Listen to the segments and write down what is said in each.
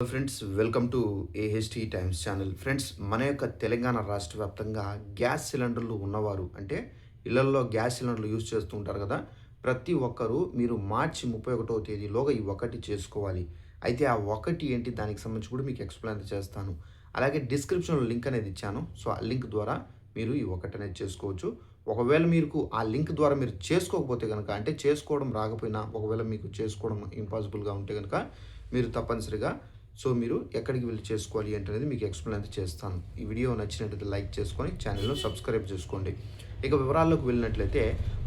Friends, welcome to AHT times channel. Friends, మన యొక్క తెలంగాణ రాష్ట్ర వ్యాప్తంగా గ్యాస్ సిలిండర్లు ఉన్నవారు అంటే ఇళ్లల్లో గ్యాస్ సిలిండర్లు యూజ్ చేస్తూ ఉంటారు కదా. ప్రతి ఒక్కరూ మీరు మార్చి 31వ తేదీలోగా ఈ ఒకటి చేసుకోవాలి. అయితే ఆ ఒకటి ఏంటి, దానికి సంబంధించి కూడా మీకు ఎక్స్ప్లెయిన్ చేస్తాను. అలాగే డిస్క్రిప్షన్లో లింక్ అనేది ఇచ్చాను. సో ఆ లింక్ ద్వారా మీరు ఈ ఒకటి అనేది చేసుకోవచ్చు. ఒకవేళ మీకు ఆ లింక్ ద్వారా మీరు చేసుకోకపోతే కనుక, అంటే చేసుకోవడం రాకపోయినా, ఒకవేళ మీకు చేసుకోవడం ఇంపాసిబుల్గా ఉంటే కనుక మీరు తప్పనిసరిగా మీరు ఎక్కడికి వెళ్లి చేసుకోవాలి ఏంటనేది మీకు ఎక్స్‌ప్లెయిన్ అయితే చేస్తాను. ఈ వీడియో నచ్చినట్లయితే లైక్ చేసుకొని ఛానెల్‌ను సబ్స్క్రైబ్ చేసుకోండి. ఇక వివరాల్లోకి వెళ్ళినట్లయితే,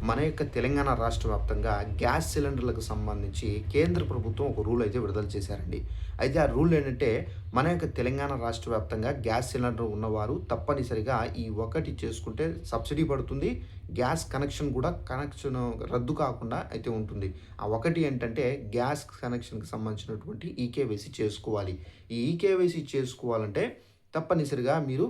మన యొక్క తెలంగాణ రాష్ట్ర వ్యాప్తంగా గ్యాస్ సిలిండర్లకు సంబంధించి కేంద్ర ప్రభుత్వం ఒక రూల్ అయితే విడుదల చేశారండి. అయితే ఆ రూల్ ఏంటంటే, మన యొక్క తెలంగాణ రాష్ట్ర వ్యాప్తంగా గ్యాస్ సిలిండర్ ఉన్నవారు తప్పనిసరిగా ఈ ఒకటి చేసుకుంటే సబ్సిడీ పడుతుంది. గ్యాస్ కనెక్షన్ రద్దు కాకుండా అయితే ఉంటుంది. ఆ ఒకటి ఏంటంటే, గ్యాస్ కనెక్షన్‌కి సంబంధించినటువంటి ఈకేవైసీ చేసుకోవాలి. ఈ ఈకేవైసీ చేసుకోవాలంటే తప్పనిసరిగా మీరు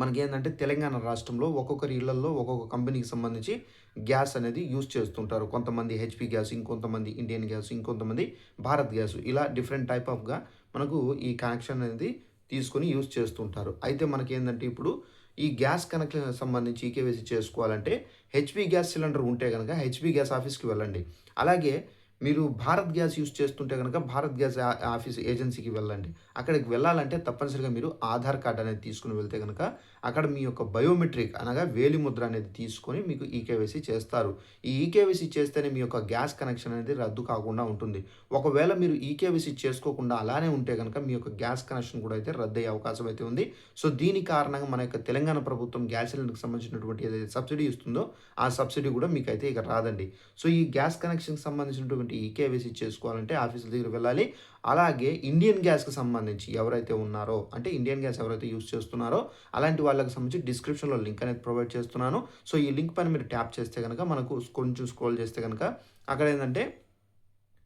మనకేందంటే, తెలంగాణ రాష్ట్రంలో ఒక్కొక్కరి ఇళ్లల్లో ఒక్కొక్క కంపెనీకి సంబంధించి గ్యాస్ అనేది యూజ్ చేస్తుంటారు. కొంతమంది హెచ్‌పీ గ్యాస్, ఇంకొంతమంది ఇండియన్ గ్యాస్, ఇంకొంతమంది భారత్ గ్యాస్, ఇలా డిఫరెంట్ టైప్ ఆఫ్‌గా మనకు ఈ కనెక్షన్ అనేది తీసుకొని యూజ్ చేస్తుంటారు. అయితే మనకేందంటే, ఇప్పుడు ఈ గ్యాస్ కనెక్షన్ సంబంధించి ఈకేవైసీ చేసుకోవాలంటే హెచ్‌పీ గ్యాస్ సిలిండర్ ఉంటే గనక హెచ్‌పీ గ్యాస్ ఆఫీస్‌కి వెళ్ళండి. అలాగే మీరు భారత్ గ్యాస్ యూజ్ చేస్తుంటే గనక భారత్ గ్యాస్ ఆఫీస్ ఏజెన్సీకి వెళ్ళండి. అక్కడికి వెళ్ళాలంటే తప్పనిసరిగా మీరు ఆధార్ కార్డ్ అనేది తీసుకొని వెళ్తే గనక అక్కడ మీ యొక్క బయోమెట్రిక్ అనగా వేలిముద్ర అనేది తీసుకొని మీకు ఈకేవైసీ చేస్తారు. ఈ ఈకేవైసీ చేస్తేనే మీ యొక్క గ్యాస్ కనెక్షన్ అనేది రద్దు కాకుండా ఉంటుంది. ఒకవేళ మీరు ఈకేవైసీ చేసుకోకుండా అలానే ఉంటే గనక మీ యొక్క గ్యాస్ కనెక్షన్ కూడా అయితే రద్దయ్యే అవకాశం అయితే ఉంది. సో దీని కారణంగా మన యొక్క తెలంగాణ ప్రభుత్వం గ్యాస్ సిలిండర్‌కి సంబంధించినటువంటి ఏదైతే సబ్సిడీ ఇస్తుందో ఆ సబ్సిడీ కూడా మీకైతే ఇక రాదండి. సో ఈ గ్యాస్ కనెక్షన్‌కి సంబంధించినటువంటి ఈకేవైసీ చేసుకోవాలంటే ఆఫీసుల దగ్గరికి వెళ్ళాలి. అలాగే ఇండియన్ గ్యాస్‌కి సంబంధించి ఎవరైతే ఉన్నారో, అంటే ఇండియన్ గ్యాస్ ఎవరైతే యూజ్ చేస్తున్నారో అలాంటి వాళ్ళకి సంబంధించి డిస్క్రిప్షన్‌లో లింక్ అనేది ప్రొవైడ్ చేస్తున్నాను. సో ఈ లింక్ పైన మీరు ట్యాప్ చేస్తే గనక మనకు కొంచెం స్క్రోల్ చేస్తే గనక అక్కడ ఏందంటే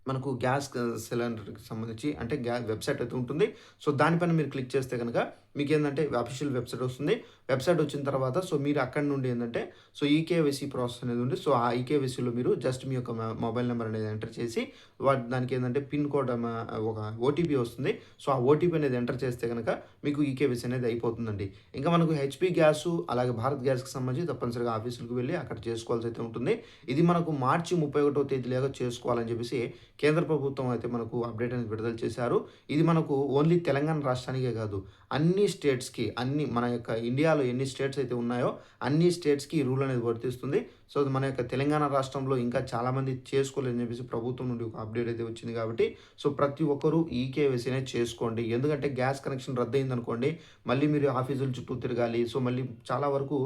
మనకు గ్యాస్ సిలిండర్‌కి సంబంధించి అంటే వెబ్‌సైట్ అయితే ఉంటుంది. సో దానిపైన మీరు క్లిక్ చేస్తే గనక మీకేందంటే అఫీషియల్ వెబ్‌సైట్ వస్తుంది. వెబ్‌సైట్ వచ్చిన తర్వాత మీరు అక్కడి నుండి ఏందంటే ఈకేవైసీ ప్రాసెస్ అనేది ఉంది. సో ఆ ఈకేవైసీలో మీరు జస్ట్ మీ యొక్క మొబైల్ నంబర్ అనేది ఎంటర్ చేసి దానికి ఏందంటే పిన్ కోడ్ ఒక ఓటీపీ వస్తుంది. సో ఆ ఓటీపీ అనేది ఎంటర్ చేస్తే గనక మీకు ఈకేవైసీ అనేది అయిపోతుందండి. ఇంకా మనకు హెచ్‌పీ గ్యాసు అలాగే భారత్ గ్యాస్‌కి సంబంధించి తప్పనిసరిగా ఆఫీసులకు వెళ్లి అక్కడ చేసుకోవాల్సి అయితే ఉంటుంది. ఇది మనకు మార్చి 31వ తేదీలోగా చేసుకోవాలని చెప్పేసి కేంద్ర ప్రభుత్వం అయితే మనకు అప్డేట్ అనేది విడుదల చేశారు. ఇది మనకు ఓన్లీ తెలంగాణ రాష్ట్రానికే కాదు, అన్ని స్టేట్స్‌కి, మన యొక్క ఇండియాలో ఎన్ని స్టేట్స్ అయితే ఉన్నాయో అన్ని స్టేట్స్‌కి ఈ రూల్ అనేది వర్తిస్తుంది. సో మన యొక్క తెలంగాణ రాష్ట్రంలో ఇంకా చాలామంది చేసుకోలేదని చెప్పేసి ప్రభుత్వం నుండి ఒక అప్డేట్ అయితే వచ్చింది కాబట్టి ప్రతి ఒక్కరూ ఈకేవైసీ అనేది చేసుకోండి. ఎందుకంటే గ్యాస్ కనెక్షన్ రద్దయిందనుకోండి, మళ్ళీ మీరు ఆఫీసుల చుట్టూ తిరగాలి. సో మళ్ళీ చాలా వరకు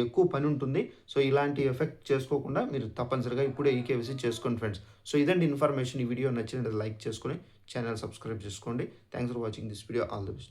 ఎక్కువ పని ఉంటుంది. సో ఇలాంటి ఎఫెక్ట్ చేసుకోకుండా మీరు తప్పనిసరిగా ఇప్పుడే ఈకేవైసీ చేసుకోండి ఫ్రెండ్స్. సో ఇదండి ఇన్ఫర్మేషన్. ఈ వీడియో నచ్చినట్లయితే లైక్ చేసుకొని ఛానల్ సబ్స్క్రైబ్ చేసుకోండి. Thanks for watching this video. All the best.